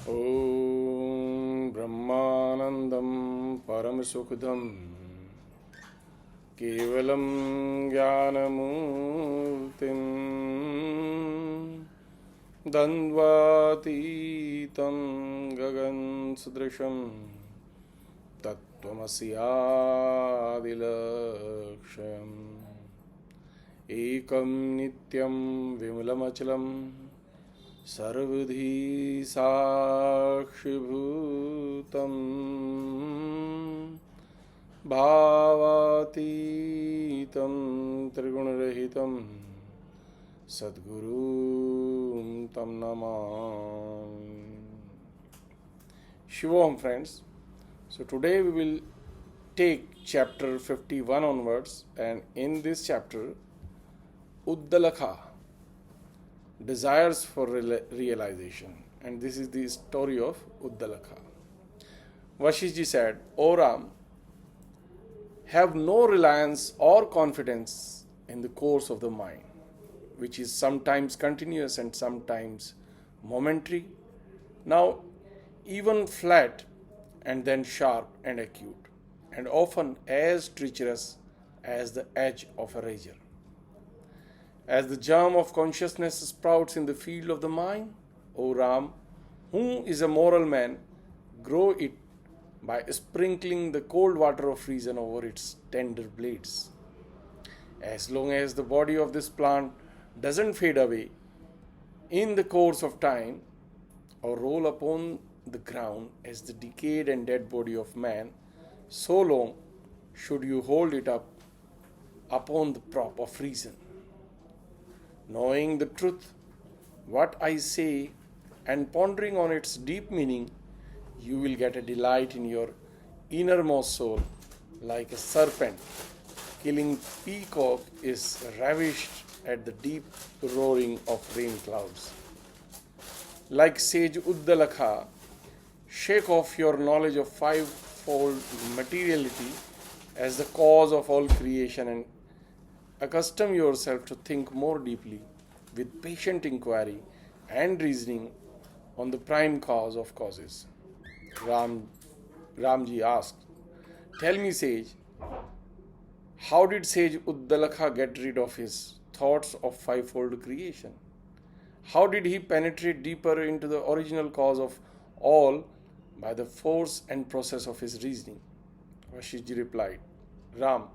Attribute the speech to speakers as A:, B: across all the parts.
A: Om Brahmanandam Paramsukhdam Kevalam Jnanamurtim Dandvatitam Gagan Sudrisham Tattvamasiadilakshayam Ekam Nityam Vimulamachalam Sarvadhi Sakshibhutam Bhavatitam Trigunarahitam Sadguru Tam Namam. Shivom, friends. So today we will take chapter 51 onwards, and in this chapter Uddalaka, desires for realization, and this is the story of Uddalaka. Vasishtha said, O Ram, have no reliance or confidence in the course of the mind, which is sometimes continuous and sometimes momentary, now even flat and then sharp and acute, and often as treacherous as the edge of a razor. As the germ of consciousness sprouts in the field of the mind, O Ram, who is a moral man, grow it by sprinkling the cold water of reason over its tender blades. As long as the body of this plant doesn't fade away in the course of time or roll upon the ground as the decayed and dead body of man, so long should you hold it up upon the prop of reason. Knowing the truth, what I say, and pondering on its deep meaning, you will get a delight in your innermost soul, like a serpent killing peacock is ravished at the deep roaring of rain clouds. Like sage Uddalaka, shake off your knowledge of fivefold materiality as the cause of all creation and accustom yourself to think more deeply with patient inquiry and reasoning on the prime cause of causes. Ramji asked, tell me, sage, how did sage Uddalaka get rid of his thoughts of fivefold creation? How did he penetrate deeper into the original cause of all by the force and process of his reasoning? Vasishtha replied, Ram,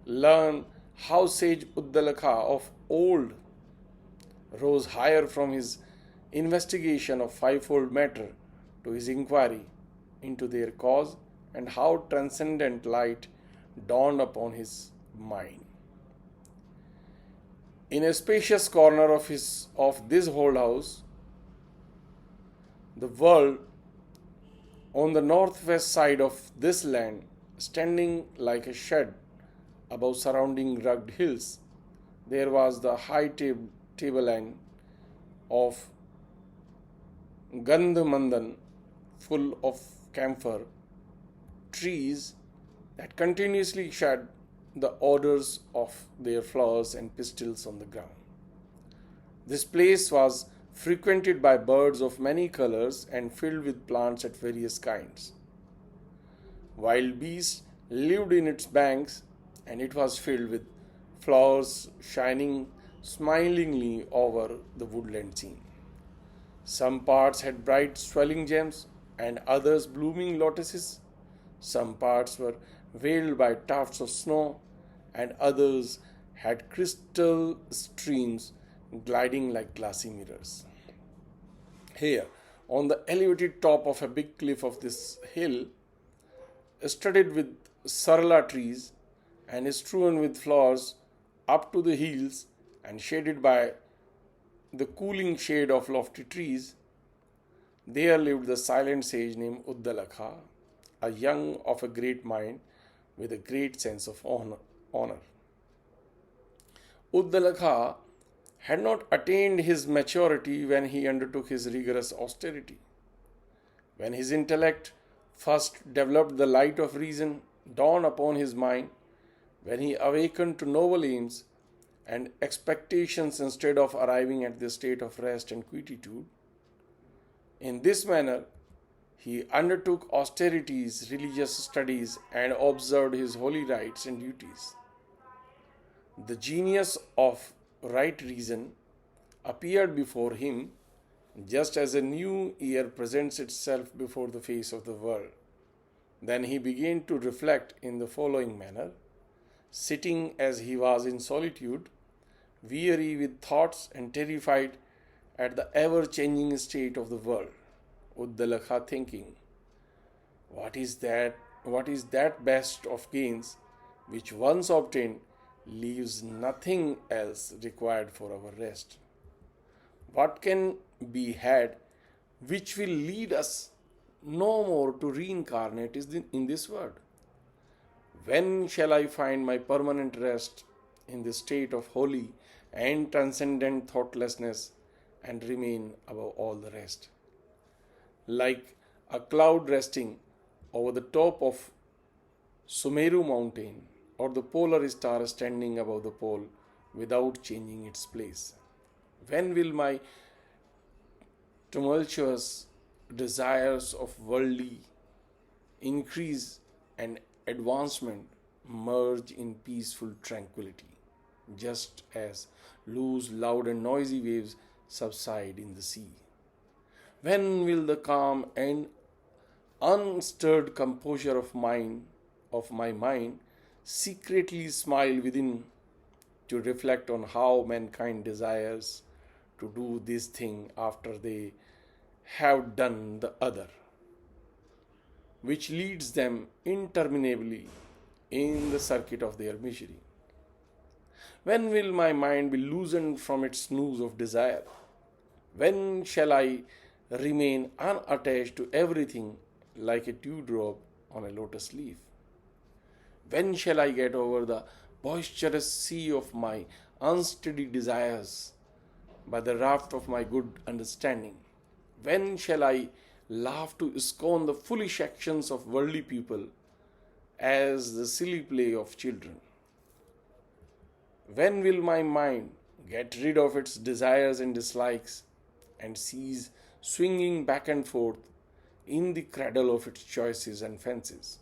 A: learn how sage Uddalaka of old rose higher from his investigation of fivefold matter to his inquiry into their cause, and how transcendent light dawned upon his mind. In a spacious corner of this whole house, the world, on the northwest side of this land, standing like a shed above surrounding rugged hills, there was the high tableland of Gandhamandan, full of camphor trees that continuously shed the odors of their flowers and pistils on the ground. This place was frequented by birds of many colors and filled with plants at various kinds. Wild beasts lived in its banks, and it was filled with flowers shining smilingly over the woodland scene. Some parts had bright swelling gems and others blooming lotuses. Some parts were veiled by tufts of snow, and others had crystal streams gliding like glassy mirrors. Here, on the elevated top of a big cliff of this hill, studded with sarla trees and strewn with flowers up to the heels and shaded by the cooling shade of lofty trees, there lived the silent sage named Uddalaka, a young of a great mind with a great sense of honor. Uddalaka had not attained his maturity when he undertook his rigorous austerity. When his intellect first developed the light of reason dawned upon his mind, when he awakened to noble aims and expectations instead of arriving at the state of rest and quietude, In this manner, he undertook austerities, religious studies, and observed his holy rites and duties. The genius of right reason appeared before him just as a new year presents itself before the face of the world. Then he began to reflect in the following manner, sitting as he was in solitude, weary with thoughts and terrified at the ever changing state of the world. Uddalaka thinking, what is that best of gains which once obtained leaves nothing else required for our rest? What can be had which will lead us no more to reincarnate in this world? When shall I find my permanent rest in the state of holy and transcendent thoughtlessness and remain above all the rest? Like a cloud resting over the top of Sumeru mountain or the polar star standing above the pole without changing its place. When will my tumultuous desires of worldly increase and advancement merge in peaceful tranquility, just as loose, loud, and noisy waves subside in the sea? When will the calm and unstirred composure of my mind secretly smile within to reflect on how mankind desires to do this thing after they have done the other, which leads them interminably in the circuit of their misery? When will my mind be loosened from its noose of desire? When shall I remain unattached to everything like a dewdrop on a lotus leaf? When shall I get over the boisterous sea of my unsteady desires by the raft of my good understanding? When shall I laugh to scorn the foolish actions of worldly people as the silly play of children? When will my mind get rid of its desires and dislikes and cease swinging back and forth in the cradle of its choices and fancies?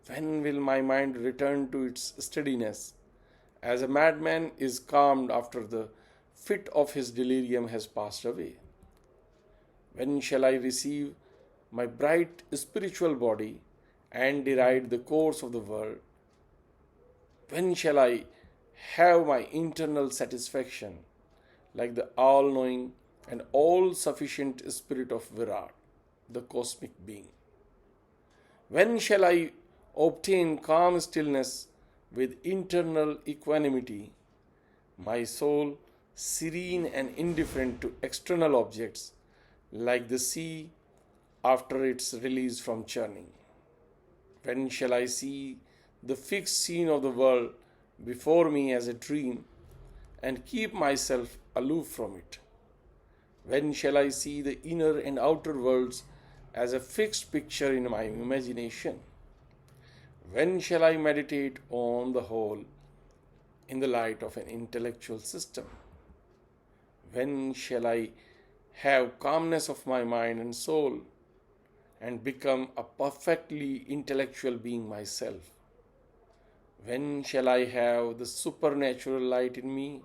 A: When will my mind return to its steadiness as a madman is calmed after the fit of his delirium has passed away? When shall I receive my bright spiritual body and deride the course of the world? When shall I have my internal satisfaction like the all-knowing and all-sufficient spirit of Virat, the cosmic being? When shall I obtain calm stillness with internal equanimity, my soul serene and indifferent to external objects, like the sea after its release from churning? When shall I see the fixed scene of the world before me as a dream and keep myself aloof from it? When shall I see the inner and outer worlds as a fixed picture in my imagination? When shall I meditate on the whole in the light of an intellectual system? When shall I have calmness of my mind and soul and become a perfectly intellectual being myself? When shall I have the supernatural light in me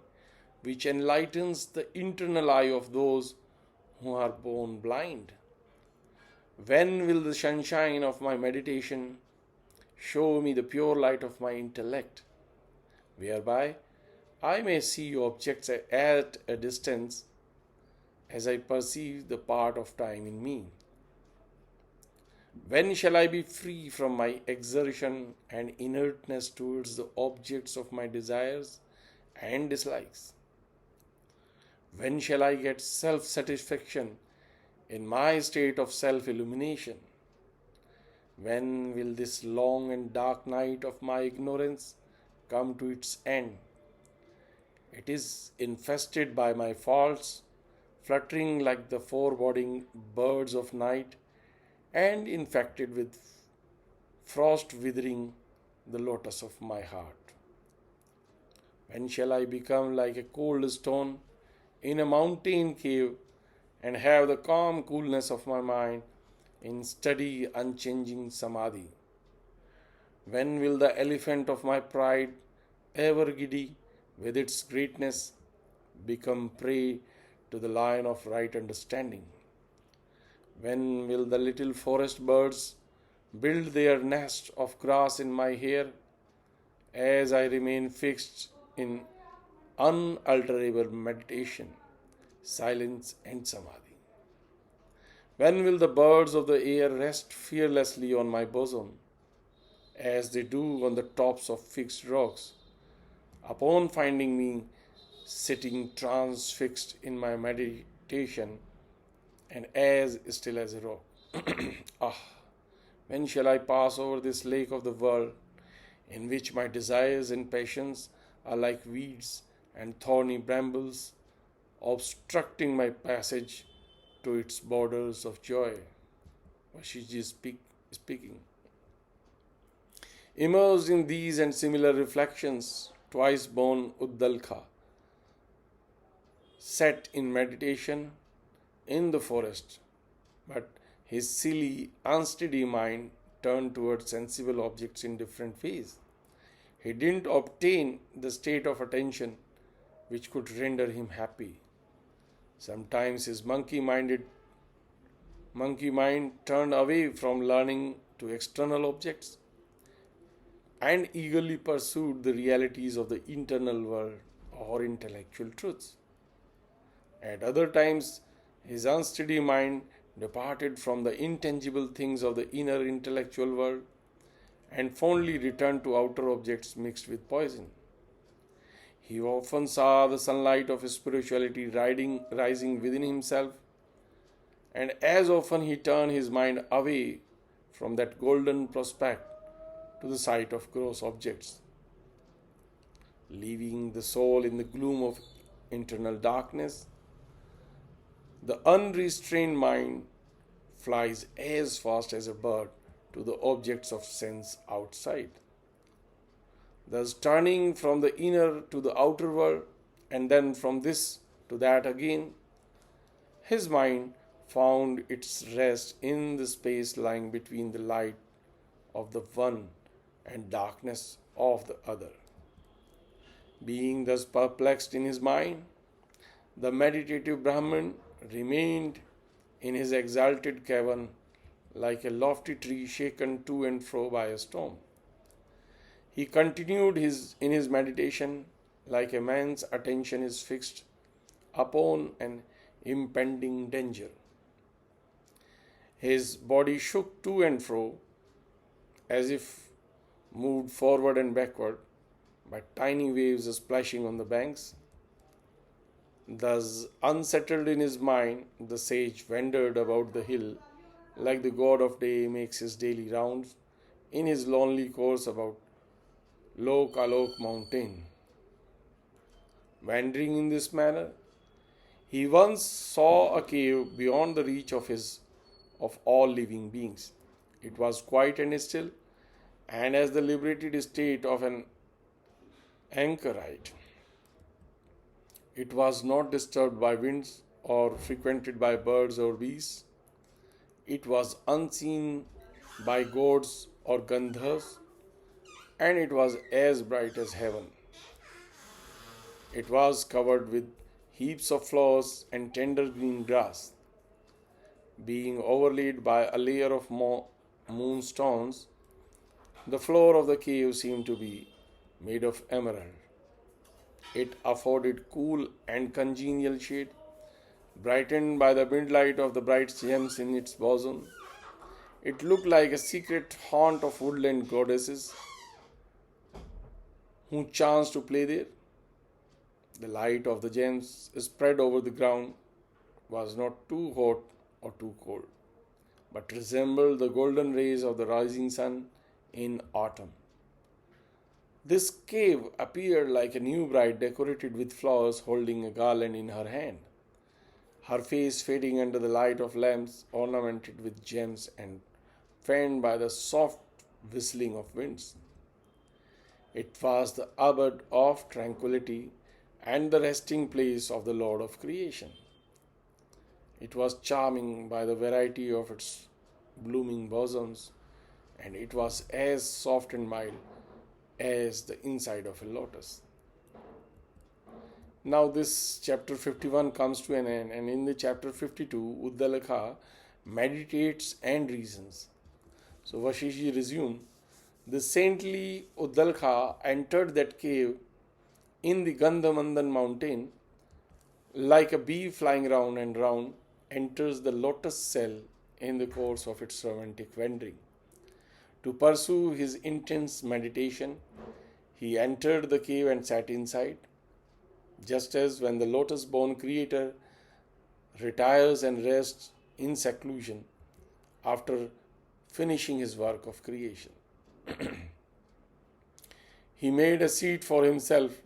A: which enlightens the internal eye of those who are born blind? When will the sunshine of my meditation show me the pure light of my intellect, whereby I may see objects at a distance as I perceive the part of time in me? When shall I be free from my exertion and inertness towards the objects of my desires and dislikes? When shall I get self-satisfaction in my state of self-illumination? When will this long and dark night of my ignorance come to its end? It is infested by my faults, fluttering like the foreboding birds of night, and infected with frost withering the lotus of my heart. When shall I become like a cold stone in a mountain cave and have the calm coolness of my mind in steady, unchanging samadhi. When will the elephant of my pride, ever giddy with its greatness, become prey to the lion of right understanding? When will the little forest birds build their nest of grass in my hair, as I remain fixed in unalterable meditation, silence, and samadhi? When will the birds of the air rest fearlessly on my bosom, as they do on the tops of fixed rocks, upon finding me sitting transfixed in my meditation and as still as a rock? Ah, when shall I pass over this lake of the world, in which my desires and passions are like weeds and thorny brambles, obstructing my passage to its borders of joy? Vasishtha is speaking. Immersed in these and similar reflections, twice born Uddalaka sat in meditation in the forest, but his silly, unsteady mind turned towards sensible objects in different ways. He didn't obtain the state of attention which could render him happy. Sometimes his monkey mind turned away from learning to external objects and eagerly pursued the realities of the internal world or intellectual truths. At other times, his unsteady mind departed from the intangible things of the inner intellectual world and fondly returned to outer objects mixed with poison. He often saw the sunlight of spirituality rising within himself, and as often he turned his mind away from that golden prospect to the sight of gross objects, leaving the soul in the gloom of internal darkness. The unrestrained mind flies as fast as a bird to the objects of sense outside, thus turning from the inner to the outer world, and then from this to that again. His mind found its rest in the space lying between the light of the one and darkness of the other. Being thus perplexed in his mind, the meditative Brahmin remained in his exalted cavern like a lofty tree shaken to and fro by a storm. He continued in his meditation like a man's attention is fixed upon an impending danger. His body shook to and fro as if moved forward and backward by tiny waves splashing on the banks. Thus, unsettled in his mind, the sage wandered about the hill like the god of day makes his daily rounds in his lonely course about Alok mountain. Wandering in this manner, he once saw a cave beyond the reach of all living beings. It was quiet and still, and as the liberated state of an anchorite. It was not disturbed by winds or frequented by birds or beasts. It was unseen by gods or gandhas, and it was as bright as heaven. It was covered with heaps of flowers and tender green grass. Being overlaid by a layer of moonstones, the floor of the cave seemed to be made of emerald. It afforded cool and congenial shade, brightened by the midlight of the bright gems in its bosom. It looked like a secret haunt of woodland goddesses who chanced to play there. The light of the gems spread over the ground was not too hot or too cold, but resembled the golden rays of the rising sun in autumn. This cave appeared like a new bride decorated with flowers holding a garland in her hand, her face fading under the light of lamps ornamented with gems and fanned by the soft whistling of winds. It was the abode of tranquility and the resting place of the Lord of creation. It was charming by the variety of its blooming bosoms, and it was as soft and mild as the inside of a lotus. Now, this chapter 51 comes to an end, and in the chapter 52, Uddalaka meditates and reasons. So, Vasishtha resumed, the saintly Uddalaka entered that cave in the Gandhamandan mountain like a bee flying round and round enters the lotus cell in the course of its romantic wandering. To pursue his intense meditation, he entered the cave and sat inside, just as when the lotus born creator retires and rests in seclusion after finishing his work of creation. He made a seat for himself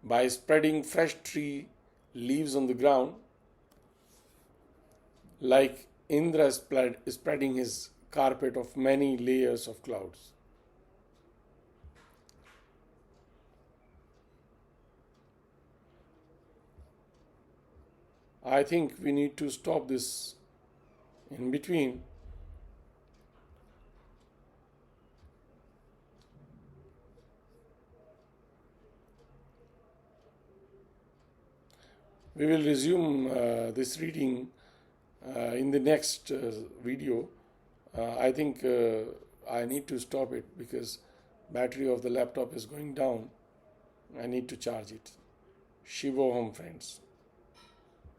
A: by spreading fresh tree leaves on the ground, like Indra spreading his carpet of many layers of clouds. I think we need to stop this in between. We will resume this reading in the next video. I think I need to stop it because battery of the laptop is going down. I need to charge it. Shivoham, friends.